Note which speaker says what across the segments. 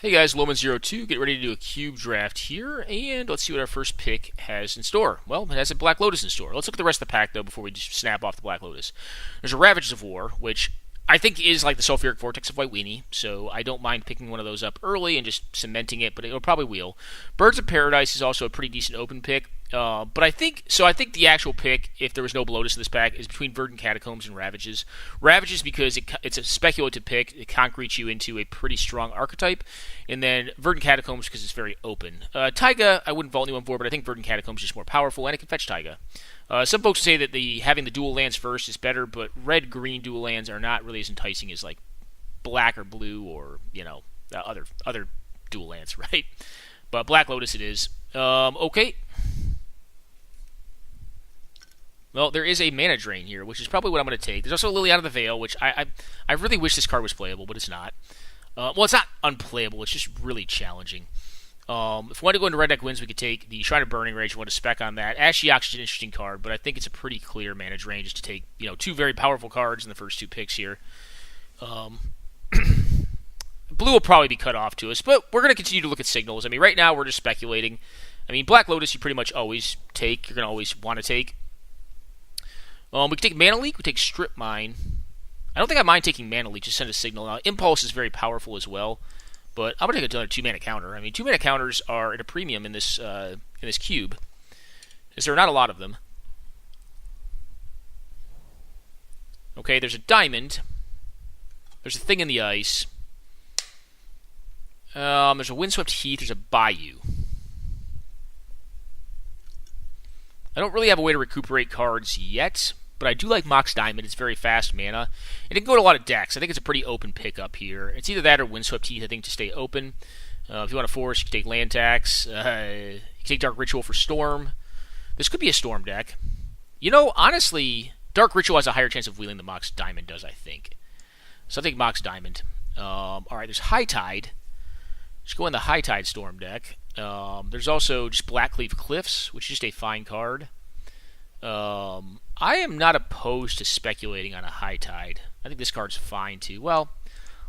Speaker 1: Hey guys, Loman02, get ready to do a cube draft here, and let's see what our first pick has in store. Well, it has a Black Lotus in store. Let's look at the rest of the pack, though, before we just snap off the Black Lotus. There's a Ravages of War, which I think is like the Sulfuric Vortex of White Weenie, so I don't mind picking one of those up early and just cementing it, but it'll probably wheel. Birds of Paradise is also a pretty decent open pick. But I think the actual pick, if there was no Lotus in this pack, is between Verdant Catacombs and Ravages. Ravages because it's a speculative pick. It concretes you into a pretty strong archetype. And then Verdant Catacombs because it's very open. Taiga, I wouldn't vault anyone for, but I think Verdant Catacombs is just more powerful, and it can fetch Taiga. Some folks say that having the dual lands first is better, but red-green dual lands are not really as enticing as like black or blue or other dual lands, right? But Black Lotus it is. Okay. Well, there is a Mana Drain here, which is probably what I'm going to take. There's also a Lily Out of the Veil, which I really wish this card was playable, but it's not. Well, it's not unplayable. It's just really challenging. If we want to go into Red Deck Wins, we could take the Shrine of Burning Rage. We want to spec on that. Ashiok is an interesting card, but I think it's a pretty clear Mana Drain just to take two very powerful cards in the first two picks here. Blue will probably be cut off to us, but we're going to continue to look at signals. I mean, right now we're just speculating. I mean, Black Lotus you pretty much always take. You're going to always want to take. We can take Mana Leak. We take Strip Mine. I don't think I mind taking Mana Leak. Just send a signal. Now, Impulse is very powerful as well, but I'm going to take another 2-mana counter. I mean, 2-mana counters are at a premium in this cube, as there are not a lot of them. Okay, there's a Diamond. There's a Thing in the Ice. There's a Windswept Heath. There's a Bayou. I don't really have a way to recuperate cards yet, but I do like Mox Diamond. It's very fast mana. It can go to a lot of decks. I think it's a pretty open pick up here. It's either that or Windswept Heath, I think, to stay open. If you want to force, you can take Land Tax. You can take Dark Ritual for Storm. This could be a Storm deck. Honestly, Dark Ritual has a higher chance of wheeling than Mox Diamond does, I think. So I think Mox Diamond. Alright, there's High Tide. Let's go in the High Tide Storm deck. There's also just Blackleaf Cliffs, which is just a fine card. I am not opposed to speculating on a High Tide. I think this card's fine too. Well,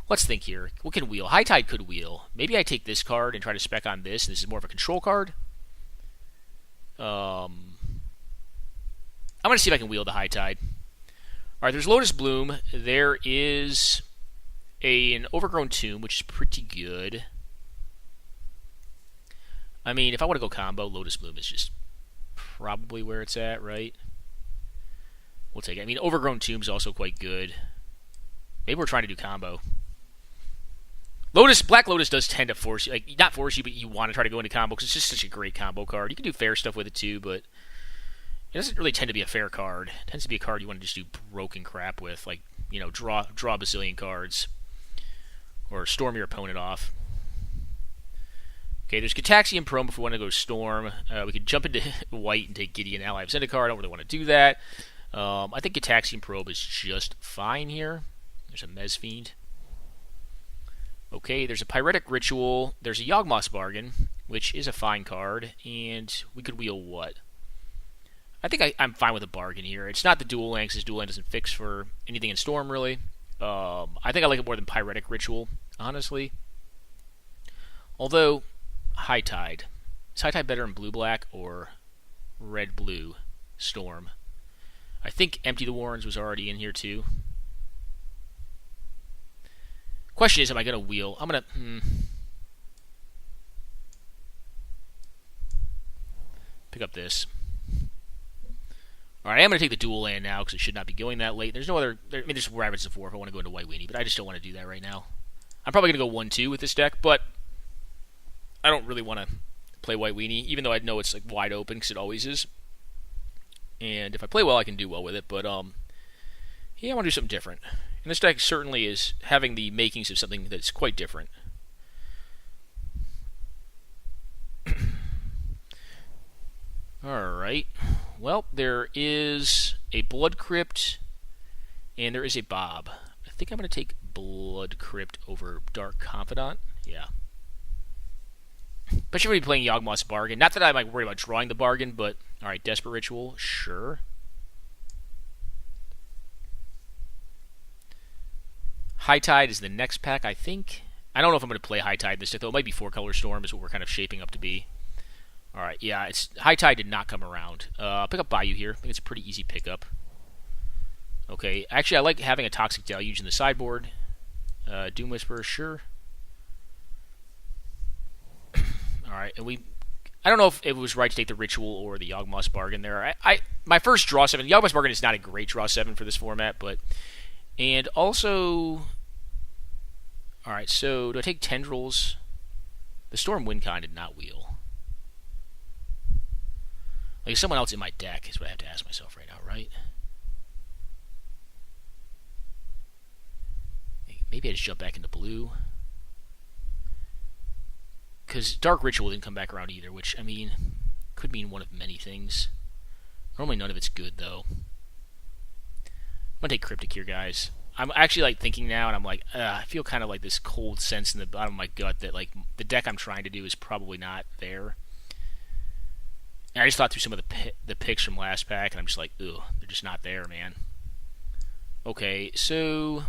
Speaker 1: let's think here. What can wheel? High Tide could wheel. Maybe I take this card and try to spec on this, and this is more of a control card. I'm going to see if I can wheel the High Tide. Alright, there's Lotus Bloom. There is an Overgrown Tomb, which is pretty good. I mean, if I want to go combo, Lotus Bloom is just probably where it's at, right? We'll take it. I mean, Overgrown Tomb is also quite good. Maybe we're trying to do combo. Black Lotus does tend to force you, like, not force you, but you want to try to go into combo because it's just such a great combo card. You can do fair stuff with it too, but it doesn't really tend to be a fair card. It tends to be a card you want to just do broken crap with, like, draw a bazillion cards or storm your opponent off. Okay, there's Gataxian Probe if we want to go Storm. We could jump into white and take Gideon Ally of Zendikar. I don't really want to do that. I think Gataxian Probe is just fine here. There's a Mezfiend. Okay, there's a Pyretic Ritual. There's a Yawgmoth's Bargain, which is a fine card. And we could wheel what? I think I'm fine with a bargain here. It's not the dual land, because dual land doesn't fix for anything in Storm, really. I think I like it more than Pyretic Ritual, honestly. Although, High Tide. Is High Tide better in blue-black or red-blue Storm? I think Empty the Warrens was already in here, too. Question is, am I going to wheel? I'm going to... pick up this. Alright, I am going to take the dual land now, because it should not be going that late. There's no other... I mean, there's Ravages of War if I want to go into White Weenie, but I just don't want to do that right now. I'm probably going to go 1-2 with this deck, but I don't really want to play White Weenie, even though I know it's like wide open, because it always is. And if I play well, I can do well with it, but yeah, I want to do something different. And this deck certainly is having the makings of something that's quite different. Alright. Well, there is a Blood Crypt, and there is a Bob. I think I'm going to take Blood Crypt over Dark Confidant. Yeah. Especially when you're playing Yawgmoth's Bargain. Not that I'm like worried about drawing the bargain, but alright, Desperate Ritual, sure. High Tide is the next pack, I think. I don't know if I'm going to play High Tide this deck, though. It might be 4-color Storm is what we're kind of shaping up to be. Alright, yeah, it's High Tide did not come around. Pick up Bayou here. I think it's a pretty easy pickup. Okay, actually, I like having a Toxic Deluge in the sideboard. Doom Whisperer, sure. Alright, and I don't know if it was right to take the Ritual or the Yawgmoth's Bargain there. My first draw 7, Yawgmoth's Bargain is not a great draw 7 for this format, but... And also... Alright, so do I take Tendrils? The Storm Windcon did not wheel. Like, is someone else in my deck is what I have to ask myself right now, right? Maybe I just jump back into blue. Because Dark Ritual didn't come back around either, which, I mean, could mean one of many things. Normally none of it's good, though. I'm going to take Cryptic here, guys. I'm actually, like, thinking now, and I'm like, I feel kind of like this cold sense in the bottom of my gut that, like, the deck I'm trying to do is probably not there. And I just thought through some of the picks from last pack, and I'm just like, ugh, they're just not there, man. Okay, so...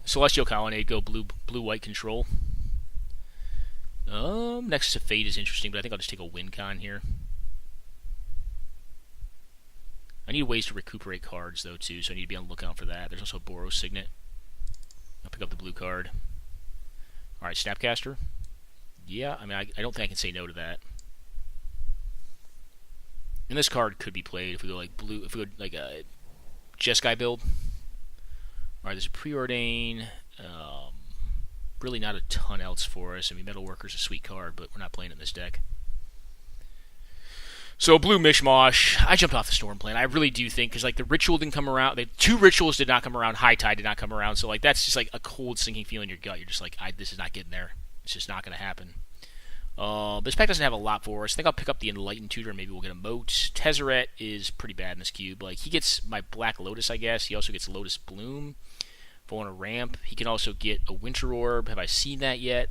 Speaker 1: Celestial Colonnade, go blue-white control. Nexus of Fate is interesting, but I think I'll just take a Wincon here. I need ways to recuperate cards, though, too, so I need to be on the lookout for that. There's also a Boros Signet. I'll pick up the blue card. Alright, Snapcaster. Yeah, I mean, I don't think I can say no to that. And this card could be played if we go like blue, if we go like a Jeskai build. Alright, there's a Preordain. Really not a ton else for us. I mean, Metalworker's a sweet card, but we're not playing it in this deck. So, blue Mishmash. I jumped off the Storm plan. I really do think, because like the Ritual didn't come around. The 2 Rituals did not come around. High Tide did not come around. So, like, that's just like a cold, sinking feeling in your gut. You're just like, this is not getting there. It's just not going to happen. This pack doesn't have a lot for us. I think I'll pick up the Enlightened Tutor and maybe we'll get a Moat. Tezzeret is pretty bad in this cube. Like, he gets my Black Lotus, I guess. He also gets Lotus Bloom. If I want to ramp, he can also get a Winter Orb. Have I seen that yet?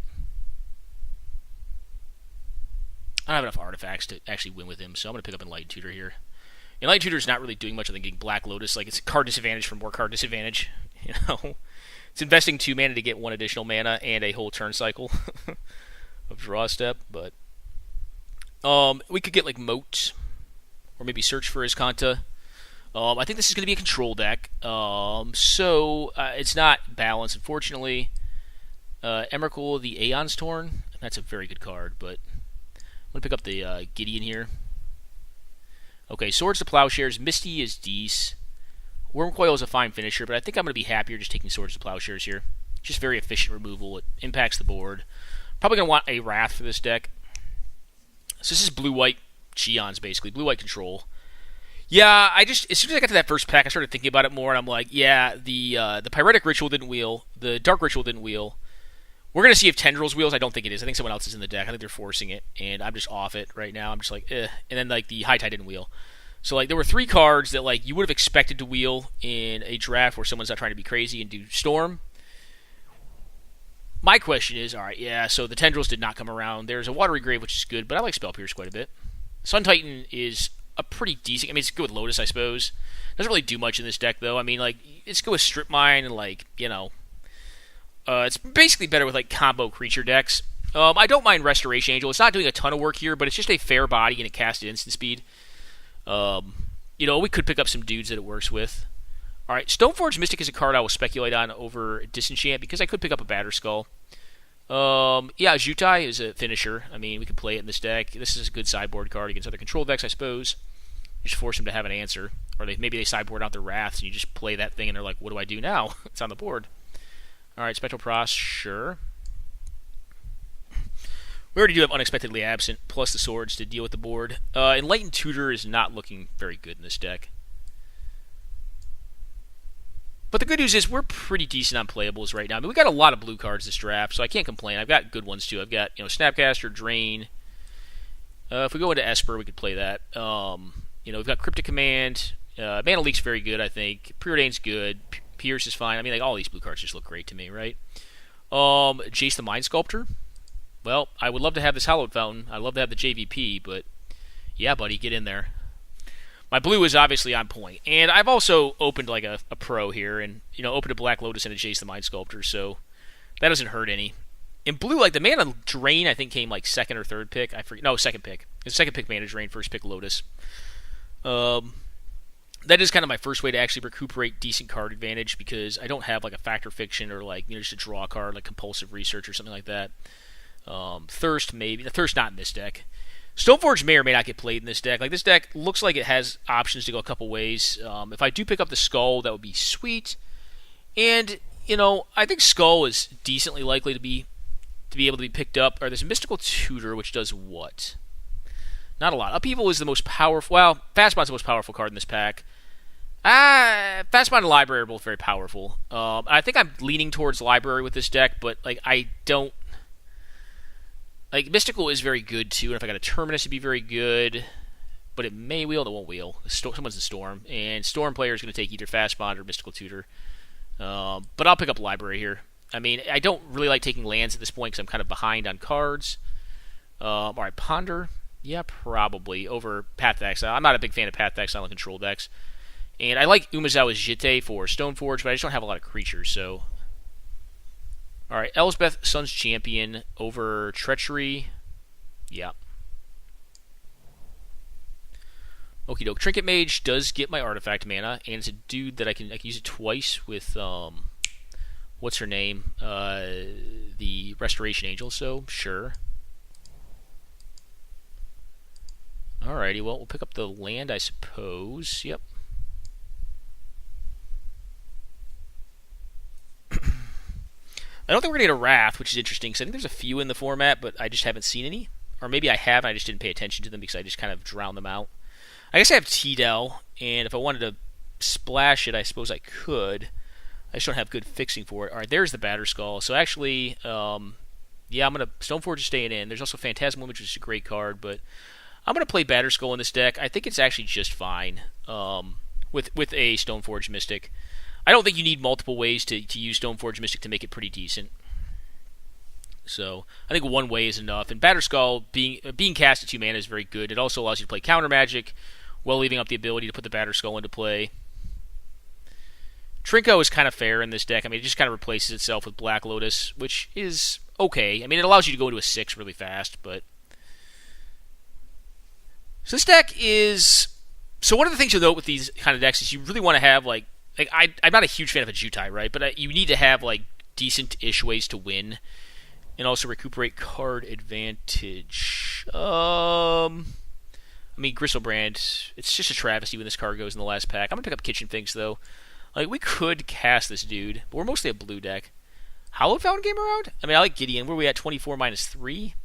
Speaker 1: I don't have enough artifacts to actually win with him, so I'm going to pick up Enlightened Tutor here. Enlightened Tutor is not really doing much other than getting Black Lotus. Like, it's a card disadvantage for more card disadvantage. You know, it's investing 2 mana to get 1 additional mana and a whole turn cycle of draw step. But we could get like Moat or maybe search for Iskanta. I think this is going to be a control deck, so it's not balanced, unfortunately. Emrakul, the Aeon's Torn, that's a very good card, but I'm going to pick up the Gideon here. Okay, Swords to Plowshares, Misty is Deece. Wormcoil is a fine finisher, but I think I'm going to be happier just taking Swords to Plowshares here. Just very efficient removal, it impacts the board. Probably going to want a Wrath for this deck. So this is blue-white Cheons, basically, blue-white control. Yeah, as soon as I got to that first pack, I started thinking about it more, and I'm like, yeah, the Pyretic Ritual didn't wheel, the Dark Ritual didn't wheel. We're going to see if Tendrils wheels. I don't think it is. I think someone else is in the deck. I think they're forcing it, and I'm just off it right now. I'm just like, eh. And then, like, the High Tide didn't wheel. So, like, there were 3 cards that, like, you would have expected to wheel in a draft where someone's not trying to be crazy and do Storm. My question is, alright, yeah, so the Tendrils did not come around. There's a Watery Grave, which is good, but I like Spell Pierce quite a bit. Sun Titan is a pretty decent... I mean, it's good with Lotus, I suppose. Doesn't really do much in this deck, though. I mean, like, it's good with Strip Mine and, like, you know... it's basically better with, like, combo creature decks. I don't mind Restoration Angel. It's not doing a ton of work here, but it's just a fair body and it casts at instant speed. You know, we could pick up some dudes that it works with. Alright, Stoneforge Mystic is a card I will speculate on over Disenchant because I could pick up a Batterskull. Yeah, Jutai is a finisher. I mean, we can play it in this deck. This is a good sideboard card against other control decks, I suppose. You just force them to have an answer. Or maybe they sideboard out their Wraths and you just play that thing and they're like, what do I do now? It's on the board. Alright, Spectral Pross, sure. We already do have Unexpectedly Absent, plus the swords to deal with the board. Enlightened Tutor is not looking very good in this deck. But the good news is we're pretty decent on playables right now. I mean, we got a lot of blue cards this draft, so I can't complain. I've got good ones, too. I've got, you know, Snapcaster, Drain. If we go into Esper, we could play that. You know, we've got Cryptic Command. Mana Leak's very good, I think. Preordain's good. Pierce is fine. I mean, like, all these blue cards just look great to me, right? Jace the Mind Sculptor. Well, I would love to have this Hallowed Fountain. I'd love to have the JVP, but yeah, buddy, get in there. My blue is obviously on point, and I've also opened like a pro here, and opened a Black Lotus and a Jace the Mind Sculptor, so that doesn't hurt any. In blue, like the Mana Drain, I think came like second or third pick. I forget. No, second pick. It's second pick Mana Drain, first pick Lotus. That is kind of my first way to actually recuperate decent card advantage because I don't have like a Factor Fiction or like just a draw card like Compulsive Research or something like that. Thirst maybe. The Thirst not in this deck. Stoneforge may or may not get played in this deck. Like this deck looks like it has options to go a couple ways. If I do pick up the Skull, that would be sweet. And I think Skull is decently likely to be able to be picked up. Or there's a Mystical Tutor, which does what? Not a lot. Upheaval is the most powerful. Well, Fastbond's the most powerful card in this pack. Fastbond and Library are both very powerful. I think I'm leaning towards Library with this deck, but like I don't. Like Mystical is very good too, and if I got a Terminus, it'd be very good. But it may wheel, it won't wheel. Someone's in Storm, and Storm player is going to take either Fastbond or Mystical Tutor. But I'll pick up Library here. I mean, I don't really like taking lands at this point because I'm kind of behind on cards. All right, Ponder. Yeah, probably over Path to Exile. I'm not a big fan of Path to Exile and control decks. And I like Umezawa's Jitte for Stoneforge, but I just don't have a lot of creatures, so... Alright, Elsbeth, Sun's Champion over Treachery. Yeah. Okie doke. Trinket Mage does get my artifact mana, and it's a dude that I can use it twice with, what's her name? The Restoration Angel, so sure. Alrighty, well, we'll pick up the land, I suppose. Yep. I don't think we're going to get a Wrath, which is interesting, because I think there's a few in the format, but I just haven't seen any. Or maybe I have, and I just didn't pay attention to them because I just kind of drowned them out. I guess I have T-Del, and if I wanted to splash it, I suppose I could. I just don't have good fixing for it. Alright, there's the Batterskull. So actually, yeah, I'm going to... Stoneforge is staying in. There's also Phantasmal Image, which is a great card, but... I'm going to play Batterskull in this deck. I think it's actually just fine with a Stoneforge Mystic. I don't think you need multiple ways to use Stoneforge Mystic to make it pretty decent. So I think one way is enough. And Batterskull, being cast at 2 mana is very good. It also allows you to play counter magic while leaving up the ability to put the Batterskull into play. Trinko is kind of fair in this deck. I mean, it just kind of replaces itself with Black Lotus, which is okay. I mean, it allows you to go into a 6 really fast, but... So this deck is... So one of the things you'll note with these kind of decks is you really want to have, like I'm not a huge fan of a Jutai, right? But you need to have, like, decent-ish ways to win and also recuperate card advantage. I mean, Gristlebrand, it's just a travesty when this card goes in the last pack. I'm going to pick up Kitchen Finks, though. Like, we could cast this dude, but we're mostly a blue deck. Hallowed Fountain game around? I mean, I like Gideon. Where are we at? 24 minus 3?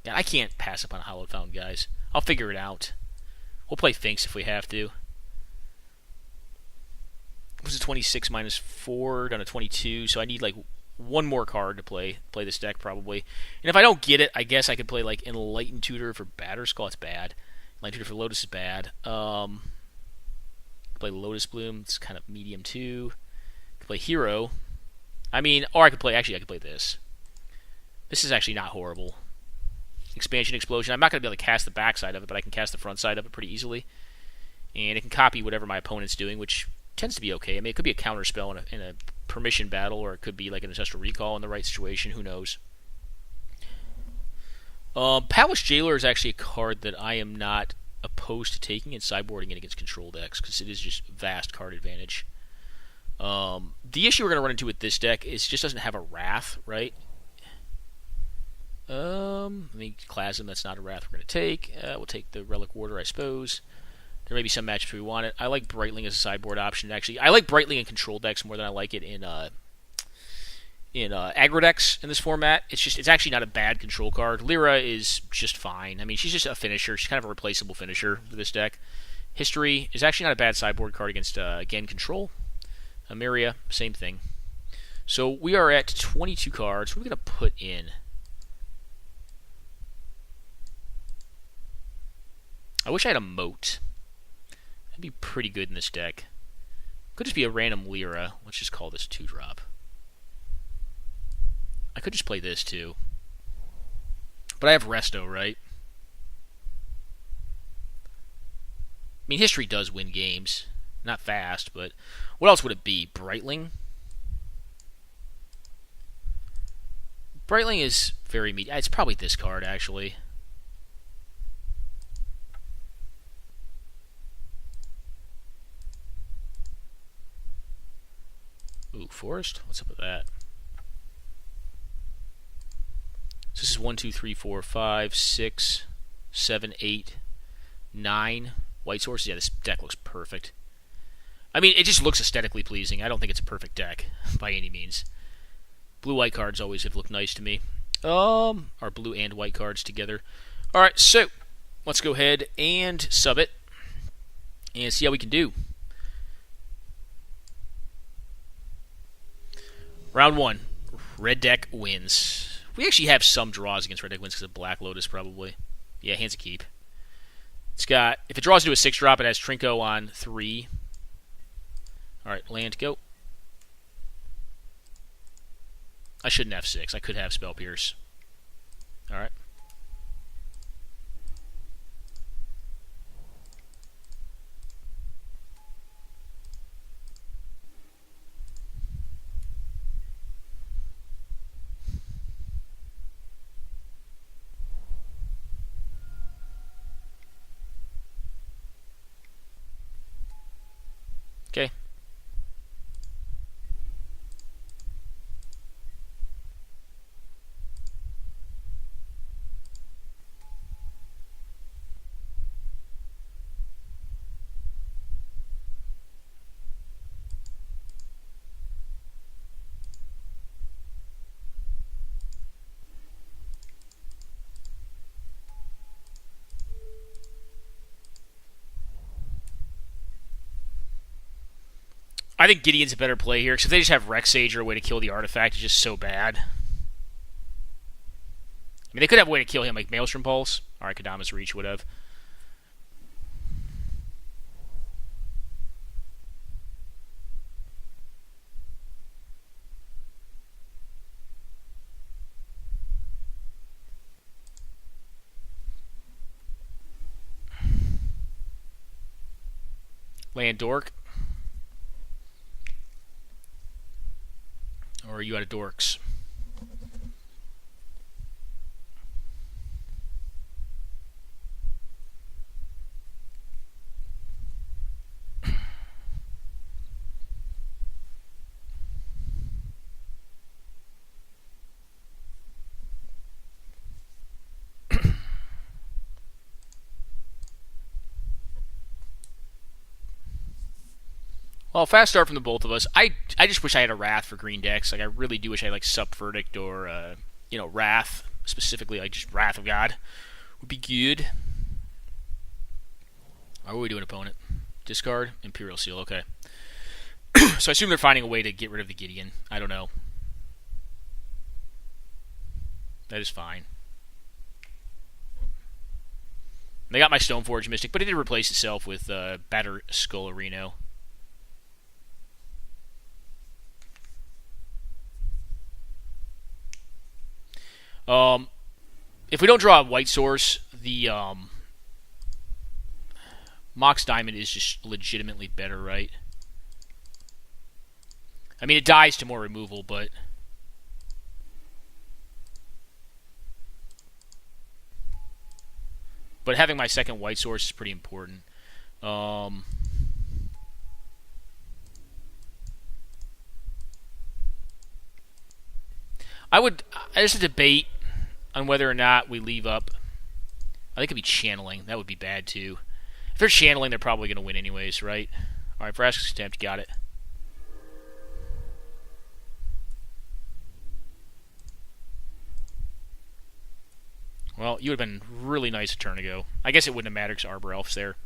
Speaker 1: Yeah, I can't pass up on a Hallowed Fountain, guys. I'll figure it out. We'll play Finks if we have to. It was a 26 minus 4 down to 22, so I need like one more card to play this deck probably. And if I don't get it, I guess I could play like Enlightened Tutor for Batterskull. It's bad. Enlightened Tutor for Lotus is bad. Play Lotus Bloom. It's kind of medium too. Could play Hero. I mean, or I could play this. This is actually not horrible. Expansion Explosion. I'm not going to be able to cast the backside of it, but I can cast the front side of it pretty easily. And it can copy whatever my opponent's doing, which tends to be okay. I mean, it could be a counter spell in a permission battle, or it could be like an Ancestral Recall in the right situation. Who knows? Palace Jailer is actually a card that I am not opposed to taking and sideboarding it against control decks, because it is just vast card advantage. The issue we're going to run into with this deck is it just doesn't have a Wrath, right? I mean, Clasm, that's not a Wrath we're going to take. We'll take the Relic Warder, I suppose. There may be some matchups we want it. I like Brightling as a sideboard option. Actually, I like Brightling in control decks more than I like it in aggro decks in this format. It's actually not a bad control card. Lyra is just fine. I mean, she's just a finisher. She's kind of a replaceable finisher for this deck. History is actually not a bad sideboard card against, again, control. Amiria, same thing. So we are at 22 cards. What are we going to put in? I wish I had a Moat. That'd be pretty good in this deck. Could just be a random Lyra. Let's just call this 2-drop. I could just play this too. But I have Resto, right? I mean, history does win games. Not fast, but what else would it be? Brightling? Brightling is very medium. It's probably this card, actually. Ooh, Forest? What's up with that? So this is 1, 2, 3, 4, 5, 6, 7, 8, 9 white sources. Yeah, this deck looks perfect. I mean, it just looks aesthetically pleasing. I don't think it's a perfect deck by any means. Blue-white cards always have looked nice to me. Or blue and white cards together. Alright, so let's go ahead and sub it and see how we can do. Round 1. Red deck wins. We actually have some draws against red deck wins because of Black Lotus, probably. Yeah, hands a keep. It's got, if it draws into a 6-drop, it has Trinko on 3. Alright, land, go. I shouldn't have 6. I could have Spell Pierce. Alright. Okay. I think Gideon's a better play here, because if they just have Rex Sage or a way to kill the artifact, it's just so bad. I mean, they could have a way to kill him, like Maelstrom Pulse. Alright, Kadama's Reach would have. Land Dork. Or are you out of Dorks? Well, fast start from the both of us. I just wish I had a Wrath for green decks. Like, I really do wish I had, like, Sup Verdict or, Wrath. Specifically, like, just Wrath of God would be good. What are we doing, opponent? Discard? Imperial Seal, okay. So I assume they're finding a way to get rid of the Gideon. I don't know. That is fine. They got my Stoneforge Mystic, but it did replace itself with Batter Skull-Reno. If we don't draw a white source, the Mox Diamond is just legitimately better, right? I mean, it dies to more removal, but having my second white source is pretty important. There's a debate on whether or not we leave up. I think it'd be channeling. That would be bad too. If they're channeling, they're probably going to win anyways, right? Alright, Vraska's Contempt, got it. Well, you would have been really nice a turn ago. I guess it wouldn't have mattered because Arbor Elf's there.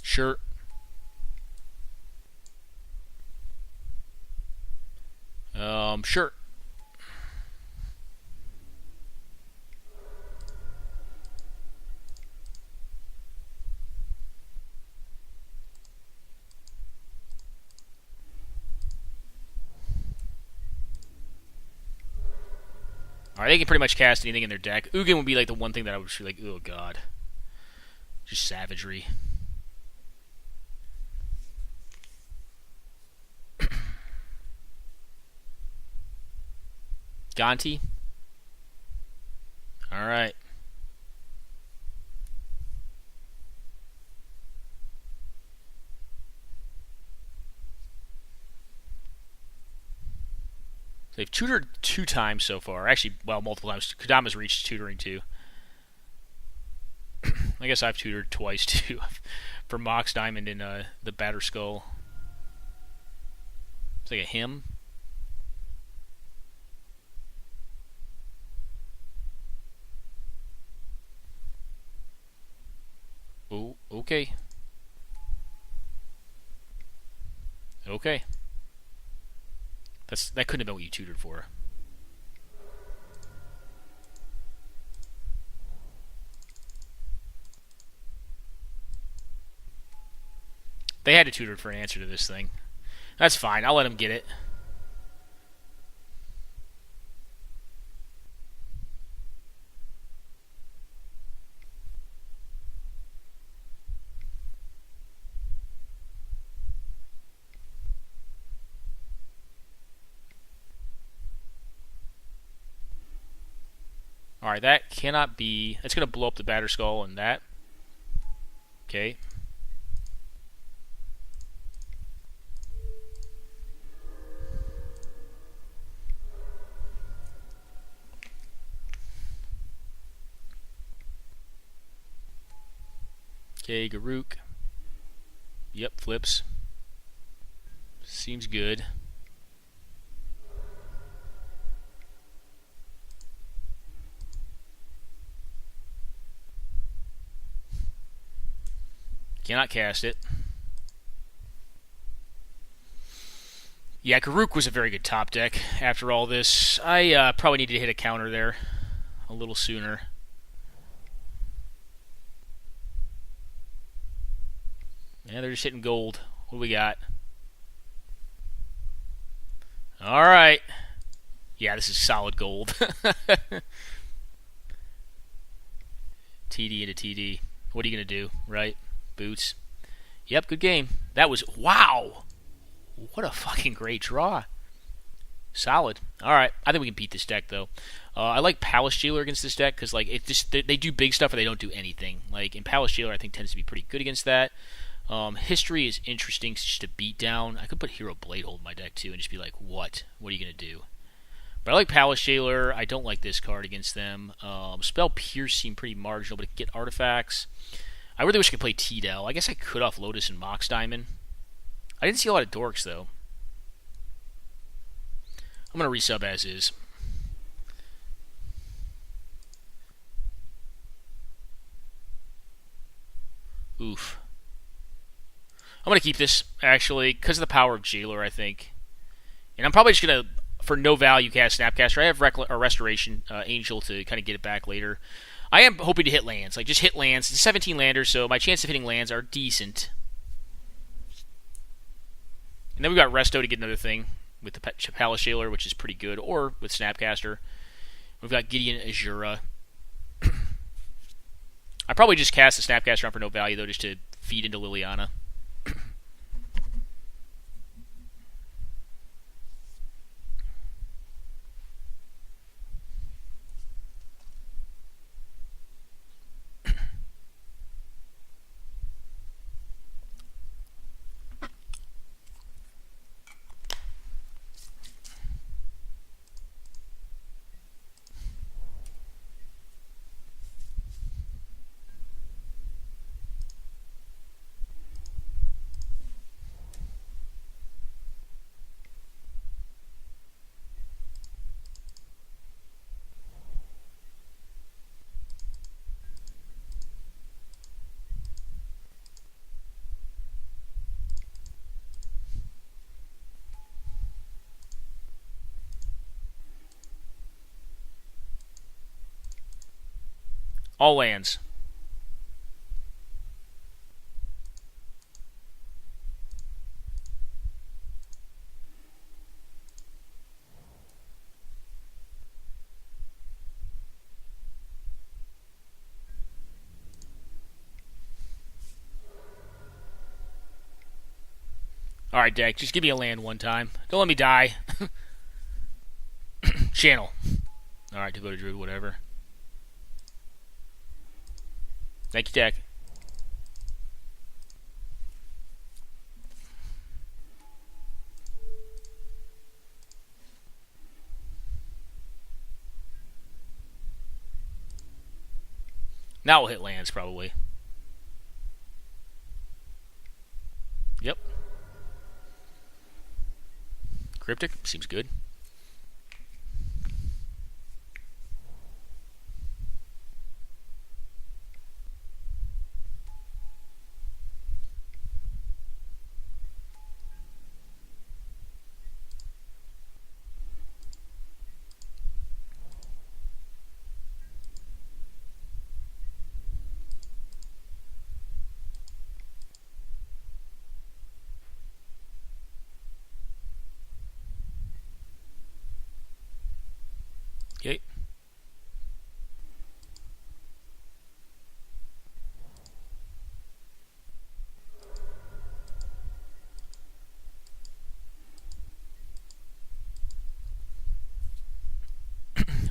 Speaker 1: Sure. Sure. Alright, they can pretty much cast anything in their deck. Ugin would be like the one thing that I would feel like, oh god. Just savagery. Gonti. Alright. They've tutored 2 times so far. Actually, well, multiple times. Kodama's reached tutoring too. I guess I've tutored twice too. For Mox Diamond in the Batter Skull. It's like a hymn. Oh, okay. Okay. That couldn't have been what you tutored for. They had to tutor for an answer to this thing. That's fine. I'll let them get it. Alright, that cannot be... That's going to blow up the Batter Skull and that. Okay. Okay, Garuk. Yep, flips. Seems good. Cannot cast it. Yeah, Garuk was a very good top deck after all this. I probably needed to hit a counter there a little sooner. Yeah, they're just hitting gold. What do we got? Alright. Yeah, this is solid gold. TD into TD. What are you going to do, right? Boots. Yep, good game. That was... Wow! What a fucking great draw. Solid. Alright, I think we can beat this deck, though. I like Palace Jailer against this deck, because like it just they do big stuff or they don't do anything. Like, in Palace Jailer, I think tends to be pretty good against that. History is interesting just to beat down. I could put Hero Bladehold in my deck, too, and just be like, what? What are you going to do? But I like Palace Jailer. I don't like this card against them. Spell Pierce seemed pretty marginal, but it can get artifacts. I really wish I could play T-Del. I guess I could off Lotus and Mox Diamond. I didn't see a lot of dorks, though. I'm going to resub as is. Oof. I'm going to keep this, actually, because of the power of Jailer, I think. And I'm probably just going to, for no value, cast Snapcaster. I have Restoration Angel to kind of get it back later. I am hoping to hit lands. Like, just hit lands. It's 17 landers, so my chance of hitting lands are decent. And then we've got Resto to get another thing with the Palace Jailer, which is pretty good, or with Snapcaster. We've got Gideon Azura. I probably just cast the Snapcaster on for no value, though, just to feed into Liliana. All lands. Alright, deck, just give me a land one time. Don't let me die. Channel. Alright, devoted druid, whatever. Thank you, deck. Now we'll hit lands, probably. Yep. Cryptic seems good. Okay.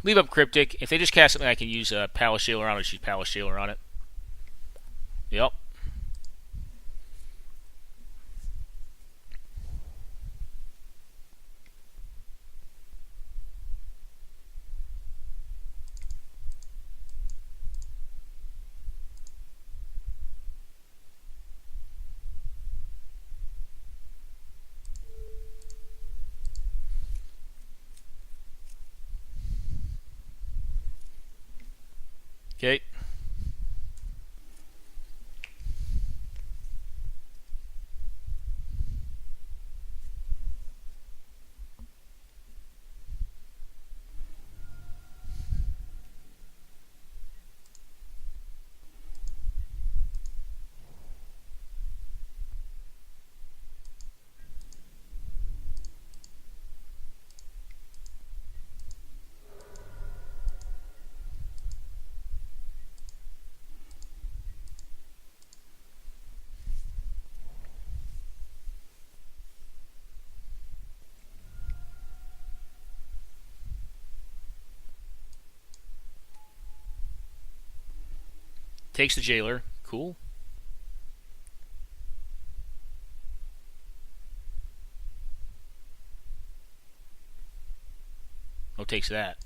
Speaker 1: Leave up Cryptic. If they just cast something I can use Palace Jailer on, I'll just use Palace Jailer on it. Yep. Okay. Takes the Jailer. Cool. Oh, takes that.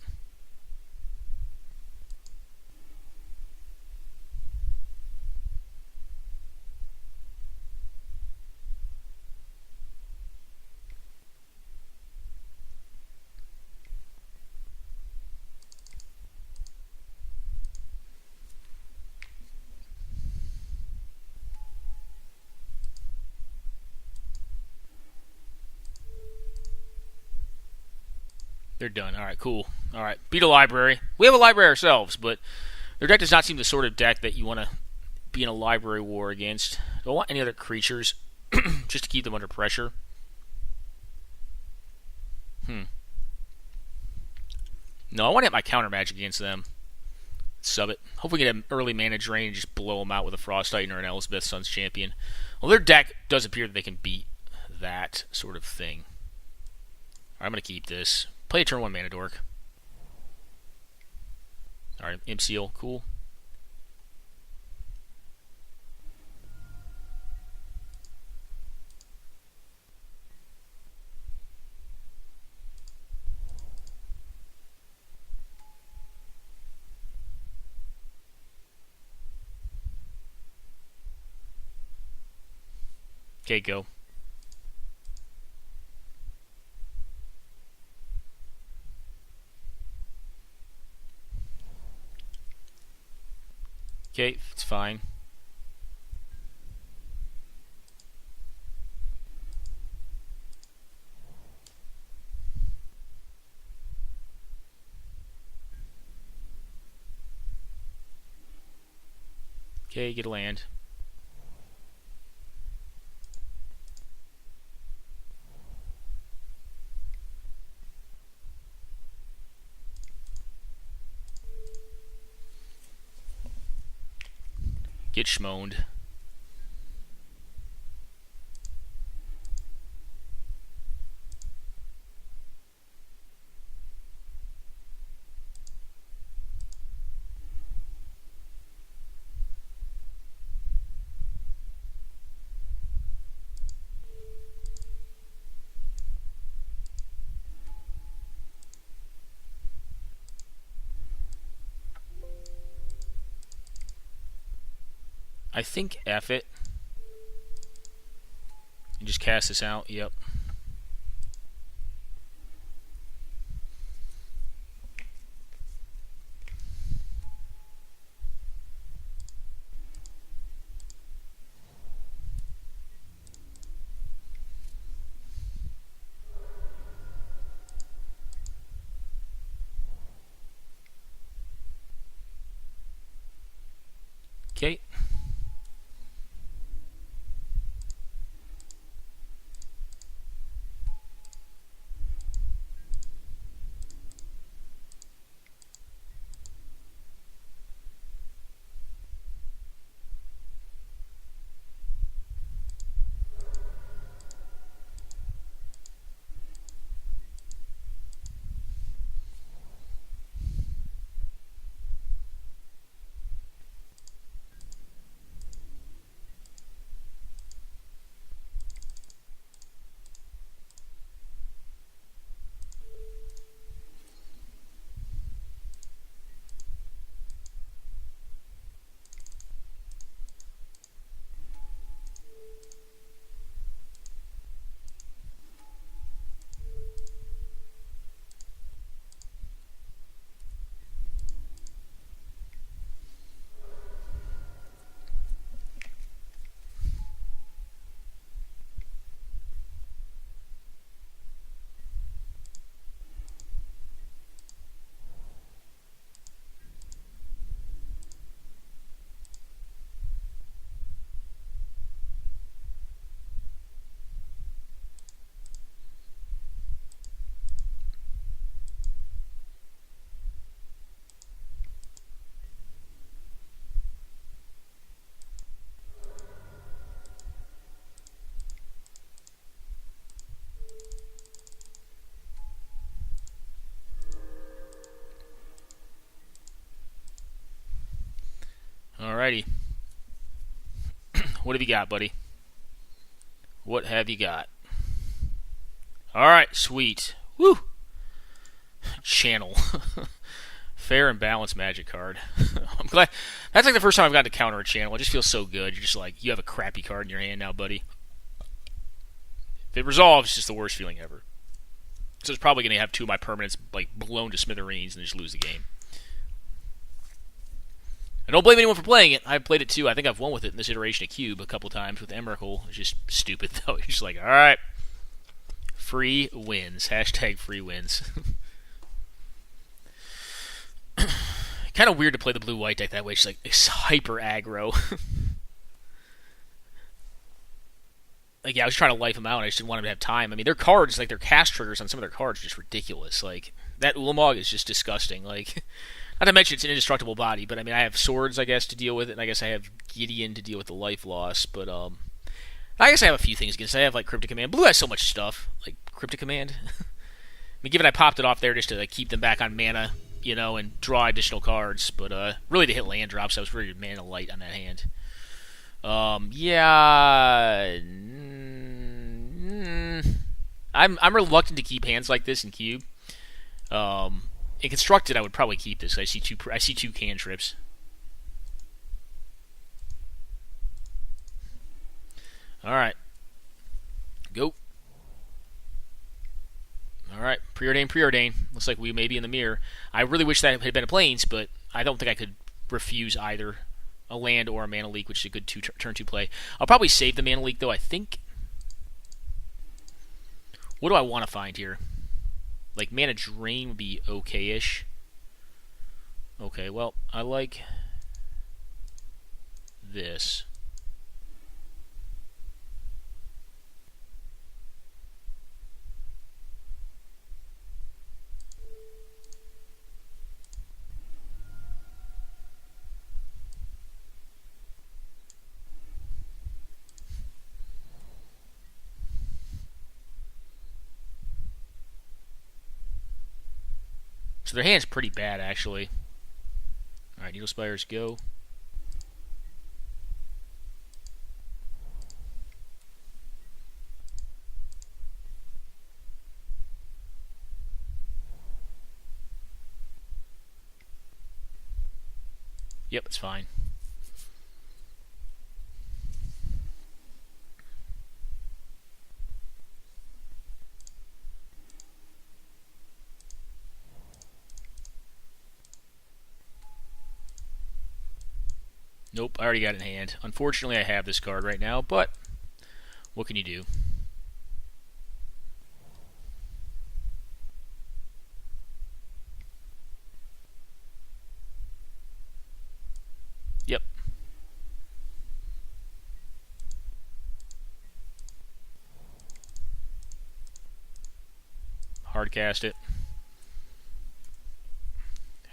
Speaker 1: They're done. Alright, cool. Alright, beat a library. We have a library ourselves, but their deck does not seem the sort of deck that you want to be in a library war against. Don't want any other creatures just to keep them under pressure. No, I want to hit my counter magic against them. Sub it. Hope we get an early mana drain and just blow them out with a Frost Titan or an Elspeth Sun's Champion. Well, their deck does appear that they can beat that sort of thing. Alright, I'm going to keep this. Play a turn 1 mana dork. Alright, Imp Seal, cool. Okay, go. Okay, it's fine. Okay, get a land. Get schmoed. I think F it. And just cast this out. Yep. Okay. Alrighty. What have you got, buddy? What have you got? Alright, sweet. Woo! Channel. Fair and balanced magic card. I'm glad. That's like the first time I've gotten to counter a channel. It just feels so good. You're just like, you have a crappy card in your hand now, buddy. If it resolves, it's just the worst feeling ever. So it's probably going to have two of my permanents like blown to smithereens and just lose the game. I don't blame anyone for playing it. I've played it too. I think I've won with it in this iteration of Cube a couple times with Emrakul. It's just stupid, though. You're just like, alright. Free wins. Hashtag free wins. Kind of weird to play the blue-white deck that way. It's like it's hyper aggro. Like, yeah, I was trying to life them out. I just didn't want them to have time. I mean, their cards, like their cast triggers on some of their cards, are just ridiculous. Like, that Ulamog is just disgusting. Like, not to mention it's an indestructible body, but I mean, I have swords, I guess, to deal with it, and I guess I have Gideon to deal with the life loss. But I guess I have a few things against it. I have like Cryptic Command. Blue has so much stuff, like Cryptic Command. I mean, given I popped it off there just to like keep them back on mana, you know, and draw additional cards, but really to hit land drops, I was very mana light on that hand. Yeah, I'm reluctant to keep hands like this in Cube. In Constructed, I would probably keep this. I see two cantrips. All right, go. All right, preordain. Looks like we may be in the mirror. I really wish that had been a Plains, but I don't think I could refuse either a land or a Mana Leak, which is a good turn 2 play. I'll probably save the Mana Leak, though, I think. What do I want to find here? Like, Mana Drain would be okay-ish. Okay, well, I like this. So their hand's pretty bad, actually. Alright, Needle Spires, go. Yep, it's fine. Nope, I already got it in hand. Unfortunately, I have this card right now, but what can you do? Yep. Hard cast it.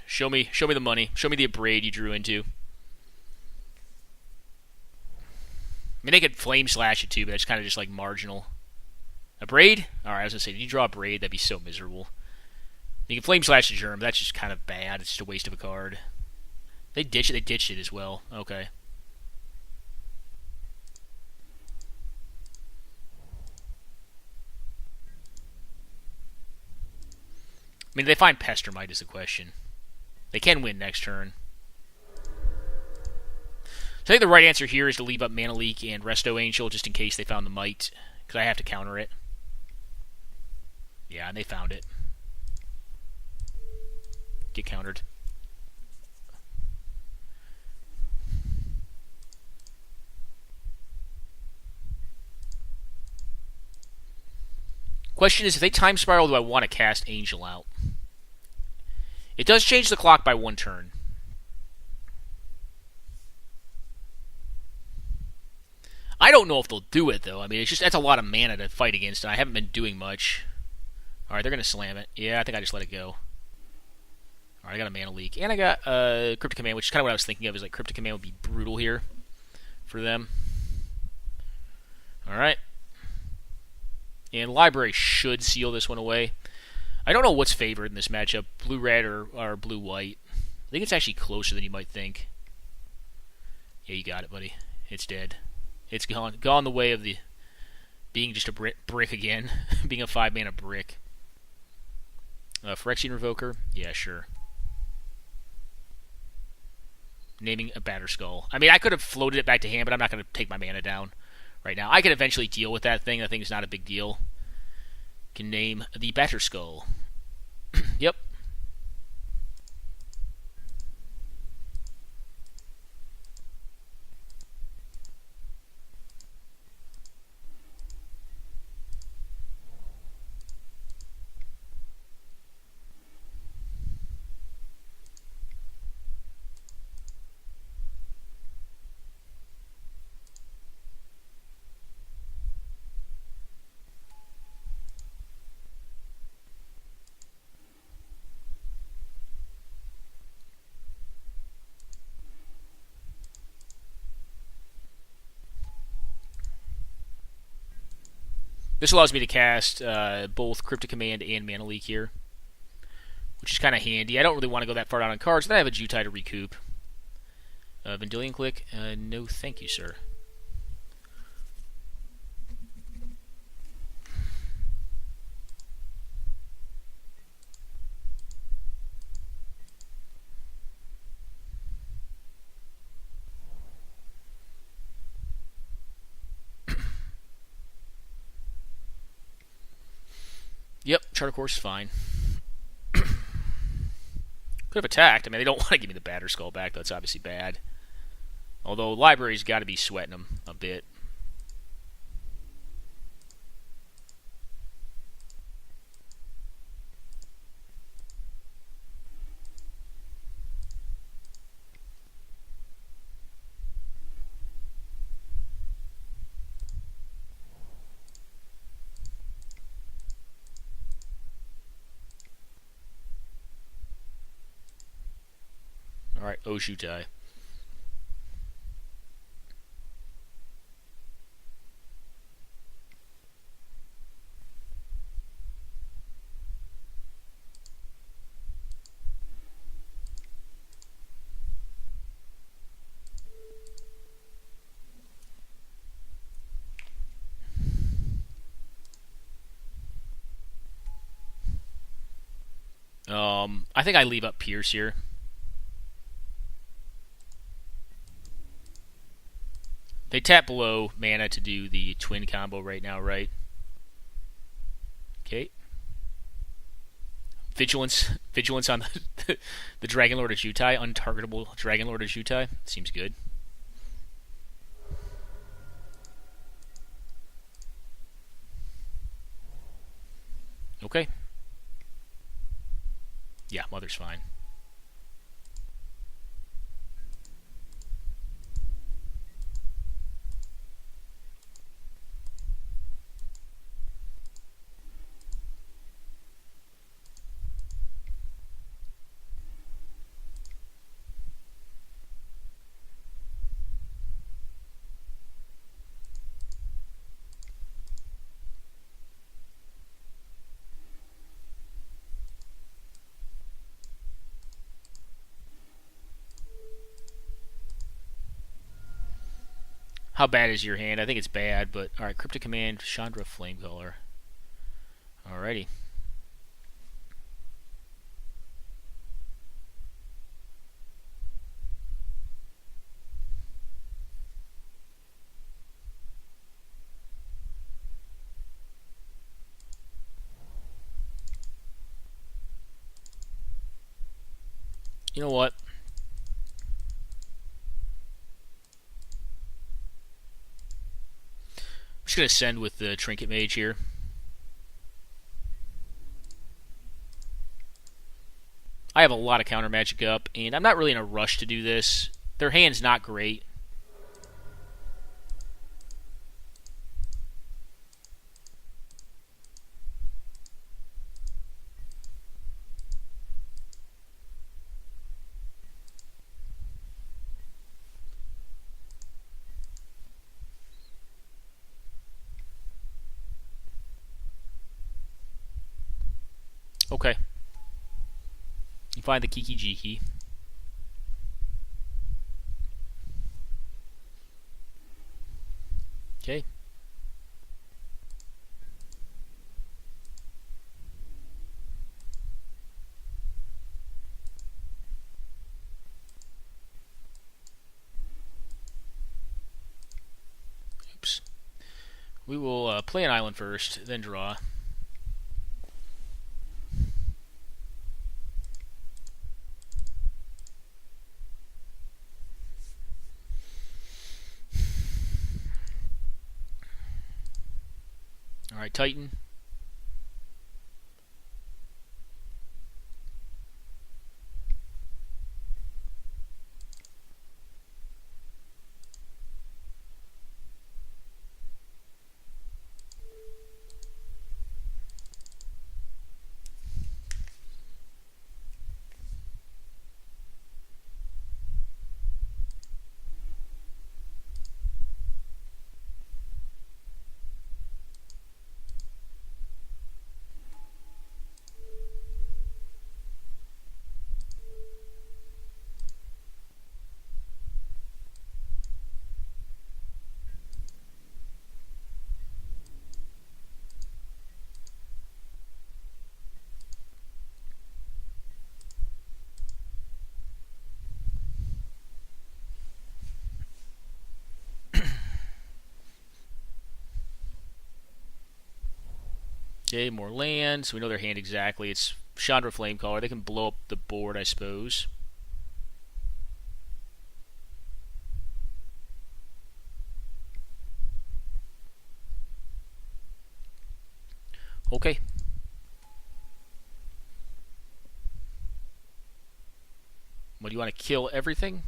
Speaker 1: Show me the money. Show me the abrade you drew into. I mean, they could flame slash it too, but it's kind of just like marginal. A braid? Alright, I was gonna say, did you draw a braid? That'd be so miserable. You can flame slash the germ, but that's just kind of bad. It's just a waste of a card. They ditched it as well. Okay. I mean, they find Pestermite is the question. They can win next turn. So I think the right answer here is to leave up Mana Leak and Resto Angel just in case they found the Mite, because I have to counter it. Yeah, and they found it. Get countered. Question is, if they time spiral, do I want to cast Angel out? It does change the clock by 1 turn. I don't know if they'll do it, though. I mean, it's just that's a lot of mana to fight against, and I haven't been doing much. Alright, they're going to slam it. Yeah, I think I just let it go. Alright, I got a Mana Leak. And I got Cryptic Command, which is kind of what I was thinking of, is like Cryptic Command would be brutal here for them. Alright. And Library should seal this one away. I don't know what's favored in this matchup, blue-red or blue-white. I think it's actually closer than you might think. Yeah, you got it, buddy. It's dead. It's gone the way of the being just a brick again. Being a 5-mana brick. Phyrexian Revoker? Yeah, sure. Naming a Batterskull. I mean, I could have floated it back to hand, but I'm not going to take my mana down right now. I can eventually deal with that thing. That thing is not a big deal. Can name the Batterskull. Yep. This allows me to cast both Cryptic Command and Mana Leak here, which is kind of handy. I don't really want to go that far down on cards. Then I have a Jutai to recoup. Vendilion Click? No, thank you, sir. Yep, Charter Course is fine. Could have attacked. I mean, they don't want to give me the Batterskull back. That's obviously bad. Although Library's got to be sweating them a bit. Alright, Oshutai. I think I leave up Pierce here. They tap below mana to do the twin combo right now, right? Okay. Vigilance on the Dragon Lord of Jutai, untargetable Dragon Lord of Jutai. Seems good. Okay. Yeah, mother's fine. How bad is your hand? I think it's bad, but alright, Cryptic Command, Chandra Flamecaller. Alrighty. You know what? I'm just going to send with the Trinket Mage here. I have a lot of counter magic up, and I'm not really in a rush to do this. Their hand's not great. Okay. You find the Kiki Jiki. Okay. Oops. We will play an island first, then draw. Alright, Titan. Okay, more lands. We know their hand exactly. It's Chandra Flamecaller. They can blow up the board, I suppose. Okay. What, do you want to kill everything?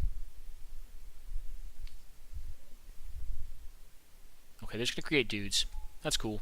Speaker 1: Okay, they're just going to create dudes. That's cool.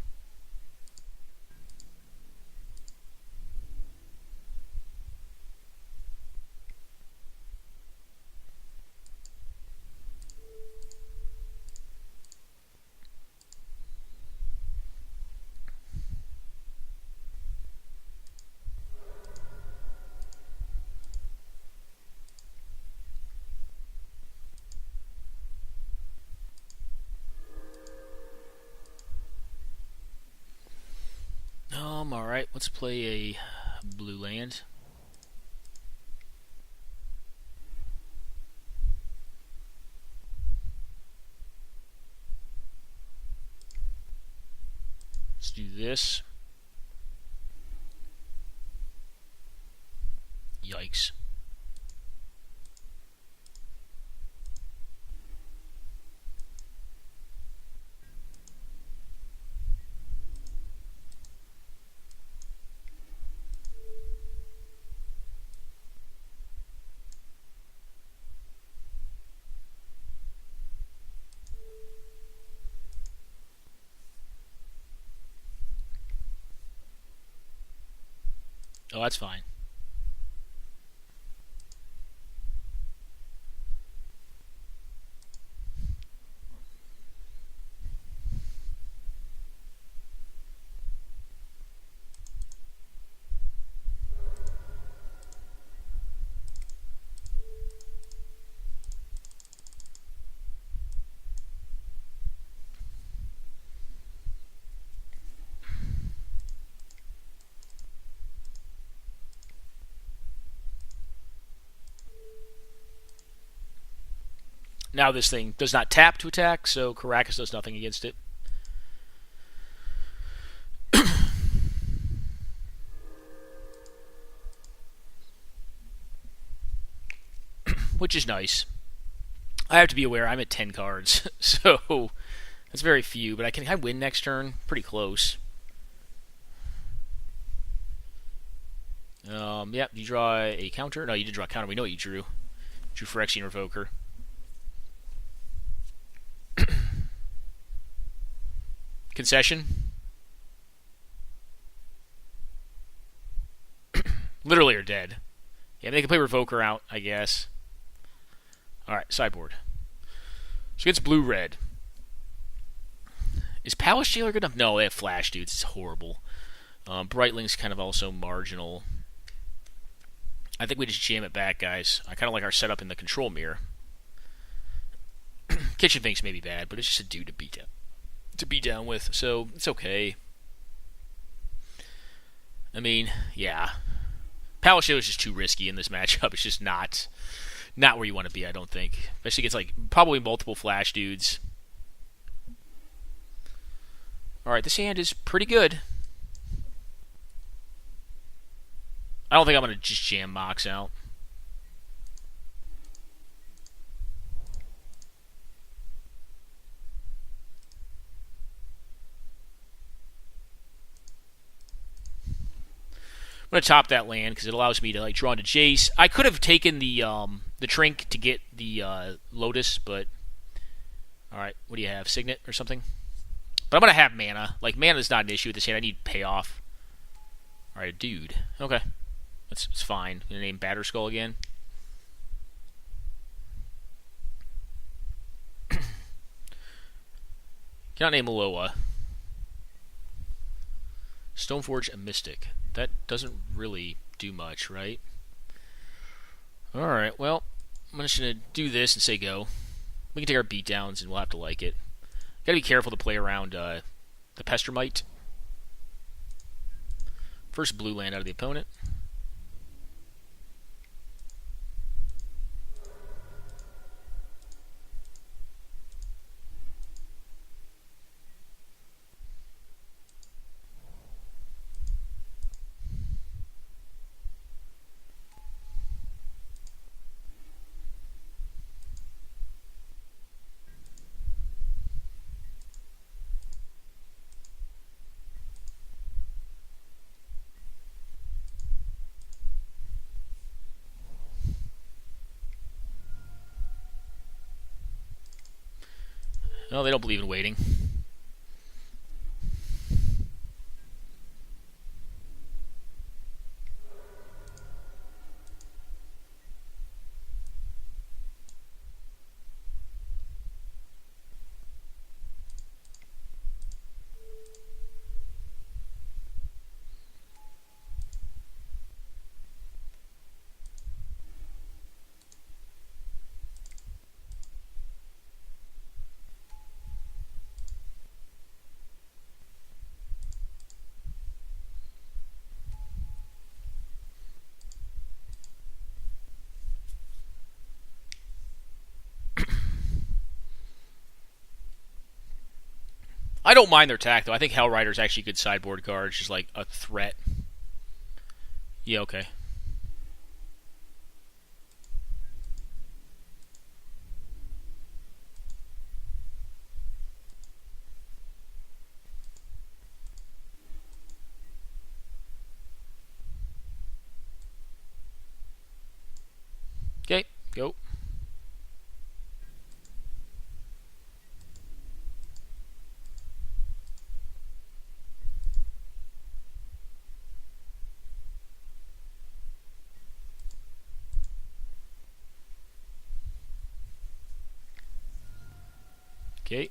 Speaker 1: Alright, let's play a blue land. Let's do this. Yikes. Oh, that's fine. Now this thing does not tap to attack, so Caracas does nothing against it. Which is nice. I have to be aware I'm at 10 cards, so that's very few, but can I win next turn? Pretty close. Yeah, you draw a counter. No, you did draw a counter. We know what you drew. Drew Phyrexian Revoker. Concession. Literally are dead. Yeah, they can play Revoker out, I guess. Alright, sideboard. So against blue-red. Is Palace Jailer good enough? No, they have Flash, dudes. It's horrible. Brightling's kind of also marginal. I think we just jam it back, guys. I kind of like our setup in the control mirror. Kitchen Finks may be bad, but it's just a dude to beat down with, so it's okay. I mean, yeah. Palace Jailer is just too risky in this matchup. It's just not where you want to be, I don't think. Especially against like probably multiple Flash dudes. Alright, this hand is pretty good. I don't think I'm going to just jam Mox out. I'm going to top that land because it allows me to like draw into Jace. I could have taken the Trink to get the Lotus, but... Alright, what do you have? Signet or something? But I'm going to have mana. Like, mana is not an issue with this hand. I need payoff. Alright, a dude. Okay. That's fine. I'm going to name Batterskull again. Cannot name Alola. Stoneforge a Mystic. That doesn't really do much, right? Alright, well, I'm just going to do this and say go. We can take our beatdowns and we'll have to like it. Gotta be careful to play around the Pestermite. First blue land out of the opponent. No, they don't believe in waiting. I don't mind their attack, though. I think Hellrider's actually a good sideboard card. It's just like a threat. Yeah, okay. Okay, go. Okay.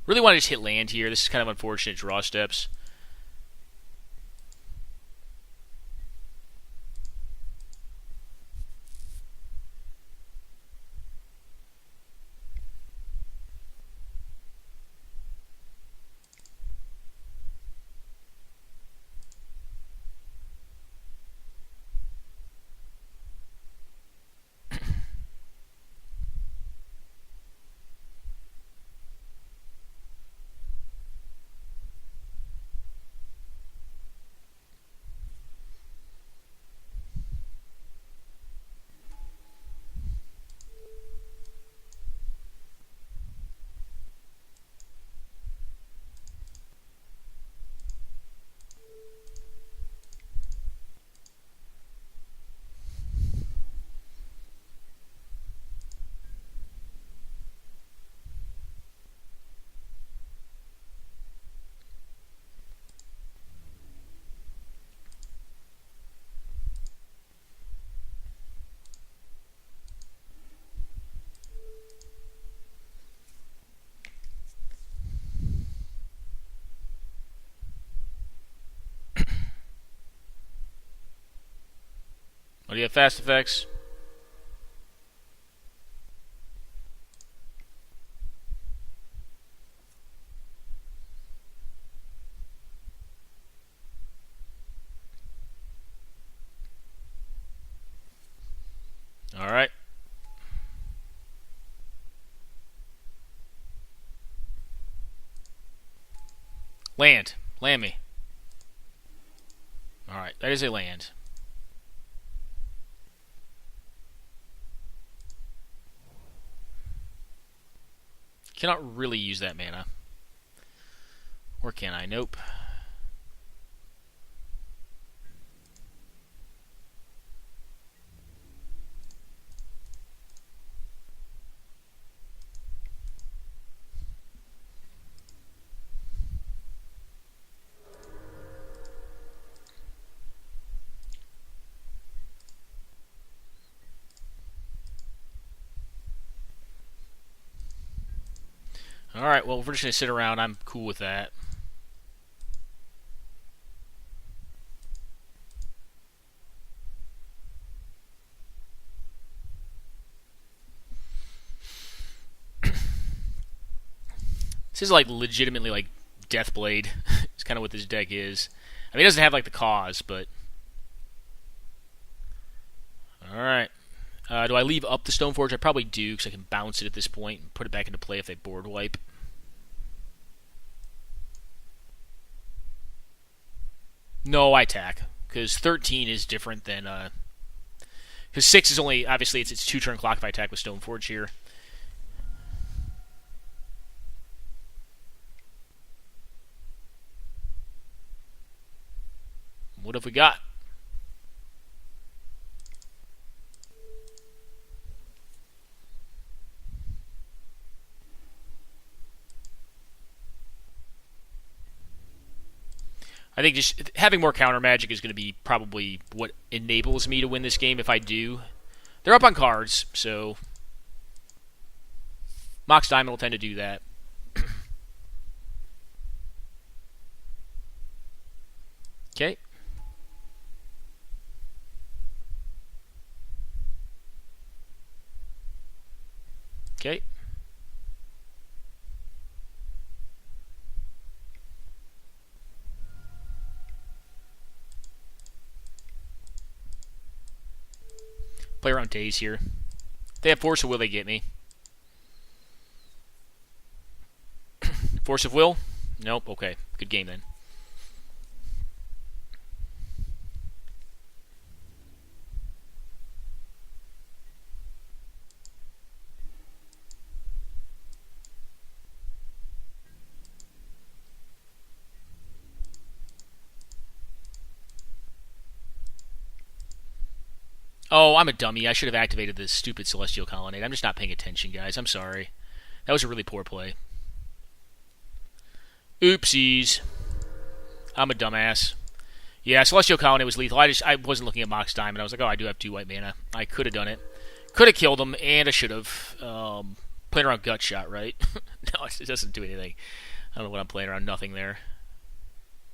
Speaker 1: Really want to just hit land here. This is kind of unfortunate draw steps. Oh, do you have fast effects? All right. Land. Land me. All right. That is a land. Cannot really use that mana. Or can I? Nope. Alright, well, if we're just going to sit around, I'm cool with that. This is like legitimately like Deathblade. It's kind of what this deck is. I mean, it doesn't have like the cause, but all right. Do I leave up the Stoneforge? I probably do because I can bounce it at this point and put it back into play if they board wipe. No, I attack because 13 is different than because 6 is only obviously it's 2-turn clock if I attack with Stoneforge here. What have we got? I think just having more counter magic is going to be probably what enables me to win this game if I do. They're up on cards, so Mox Diamond will tend to do that. Okay. Okay. Play around days here. If they have Force of Will, they get me. Force of Will? Nope. Okay. Good game then. Oh, I'm a dummy. I should have activated this stupid Celestial Colonnade. I'm just not paying attention, guys. I'm sorry. That was a really poor play. Oopsies. I'm a dumbass. Yeah, Celestial Colonnade was lethal. I wasn't looking at Mox Diamond. I was like, oh, I do have 2 white mana. I could have done it. Could have killed him, and I should have. Playing around Gut Shot, right? No, it doesn't do anything. I don't know what I'm playing around. Nothing there.